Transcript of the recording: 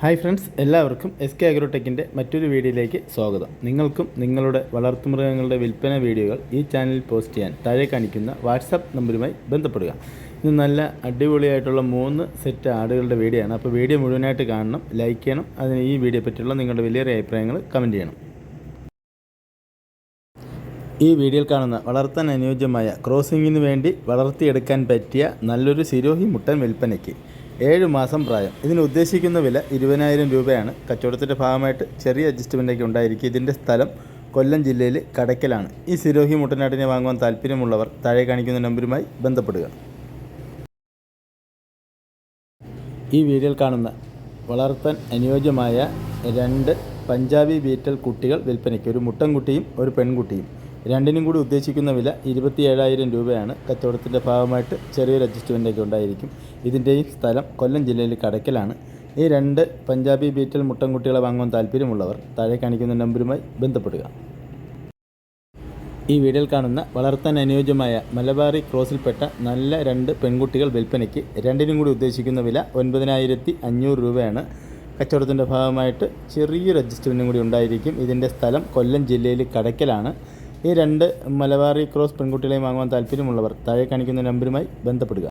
Hi friends, എല്ലാവർക്കും SK അഗ്രോടെക്കിൻ്റെ മറ്റൊരു വീഡിയോയിലേക്ക് സ്വാഗതം. നിങ്ങൾക്കും നിങ്ങളുടെ വളർത്തുമൃഗങ്ങളുടെ വിൽപ്പന വീഡിയോകൾ ഈ ചാനലിൽ പോസ്റ്റ് ചെയ്യാൻ താഴെ കാണിക്കുന്ന വാട്സാപ്പ് നമ്പറുമായി ബന്ധപ്പെടുക. ഇത് നല്ല അടിപൊളിയായിട്ടുള്ള 3 സെറ്റ് ആടുകളുടെ വീഡിയോ ആണ്. അപ്പോൾ വീഡിയോ മുഴുവനായിട്ട് കാണണം, ലൈക്ക് ചെയ്യണം. അതിന് ഈ വീഡിയോ പറ്റിയുള്ള നിങ്ങളുടെ വലിയൊരു അഭിപ്രായങ്ങൾ കമൻറ്റ് ചെയ്യണം. ഈ വീഡിയോയിൽ കാണുന്ന വളർത്താൻ അനുയോജ്യമായ ക്രോസിങ്ങിന് വേണ്ടി വളർത്തിയെടുക്കാൻ പറ്റിയ നല്ലൊരു സിരോഹി മുട്ടൻ വിൽപ്പനയ്ക്ക് 7 മാസം പ്രായം. ഇതിന് ഉദ്ദേശിക്കുന്ന വില 20,000 രൂപയാണ്. കച്ചവടത്തിൻ്റെ ഭാഗമായിട്ട് ചെറിയ അഡ്ജസ്റ്റ്മെൻറ്റൊക്കെ ഉണ്ടായിരിക്കും. ഇതിൻ്റെ സ്ഥലം കൊല്ലം ജില്ലയിൽ കടയ്ക്കലാണ്. ഈ സിരോഹി മുട്ടനാടിനെ വാങ്ങുവാൻ താല്പര്യമുള്ളവർ താഴെ കാണിക്കുന്ന നമ്പറുമായി ബന്ധപ്പെടുക. ഈ വീഡിയോയിൽ കാണുന്ന വളർത്താൻ അനുയോജ്യമായ 2 പഞ്ചാബി ബീറ്റൽ കുട്ടികൾ വിൽപ്പനയ്ക്ക്, ഒരു മുട്ടൻകുട്ടിയും ഒരു പെൺകുട്ടിയും. രണ്ടിനും കൂടി ഉദ്ദേശിക്കുന്ന വില 27,000 രൂപയാണ്. കച്ചവടത്തിൻ്റെ ഭാഗമായിട്ട് ചെറിയൊരു അഡ്ജസ്റ്റ്മെൻറ്റൊക്കെ ഉണ്ടായിരിക്കും. ഇതിൻ്റെയും സ്ഥലം കൊല്ലം ജില്ലയിൽ കടയ്ക്കലാണ്. ഈ 2 പഞ്ചാബി ബീറ്റൽ മുട്ടൻകുട്ടികളെ വാങ്ങുവാൻ താല്പര്യമുള്ളവർ താഴെ കാണിക്കുന്ന നമ്പറുമായി ബന്ധപ്പെടുക. ഈ വീഡിയോയിൽ കാണുന്ന വളർത്താൻ അനുയോജ്യമായ മലബാറി ക്രോസിൽപ്പെട്ട നല്ല 2 പെൺകുട്ടികൾ വിൽപ്പനയ്ക്ക്. രണ്ടിനും കൂടി ഉദ്ദേശിക്കുന്ന വില 9,500 രൂപയാണ്. കച്ചവടത്തിൻ്റെ ഭാഗമായിട്ട് ചെറിയൊരു അഡ്ജസ്റ്റ്മെൻറ്റും കൂടി ഉണ്ടായിരിക്കും. ഇതിൻ്റെ സ്ഥലം കൊല്ലം ജില്ലയിൽ കടയ്ക്കലാണ്. ഈ 2 മലബാറി ക്രോസ് പെൺകുട്ടികളെയും വാങ്ങുവാൻ താല്പര്യമുള്ളവർ താഴെ കാണിക്കുന്ന നമ്പറുമായി ബന്ധപ്പെടുക.